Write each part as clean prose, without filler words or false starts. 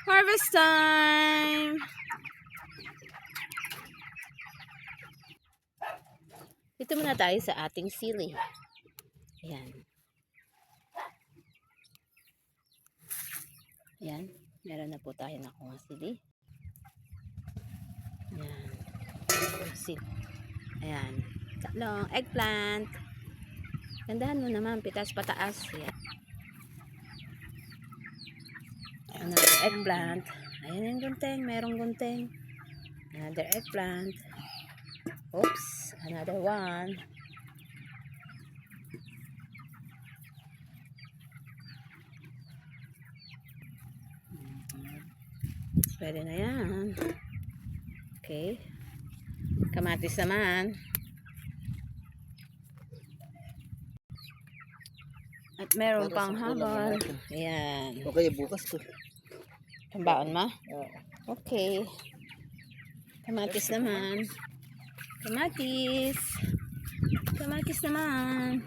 Harvest time! Dito muna tayo sa ating sili. Ayan. Ayan. Meron na po tayo nakuha sili. Ayan. Sili. Ayan. Tatlong eggplant. Gandahan mo naman. Pitas pataas. Ayan. Another eggplant. Ayan yung gunting. Merong gunting. Another eggplant. Oops. Another one. Pwede na yan. Okay. Kamatis naman. At meron pang habal. Ayan. Okay, bukas to. Tambaon mo? Okay. Kamatis naman. Kamatis. Kamatis naman.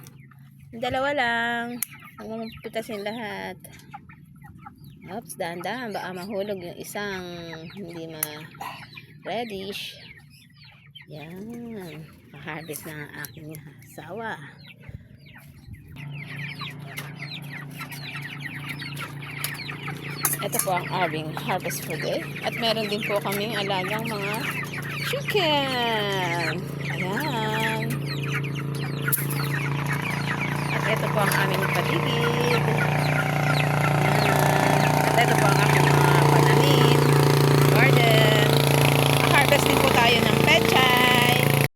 Dalawa lang. Huwag mo pitasin lahat. Oops, dahan-dahan. Baka mahulog yung isang hindi ma-reddish. Yan. Harvest na ang aking sawa. Ito po ang aming harvest for day. At meron din po kaming alagang mga chicken. Ayan. At ito po ang aming paligid.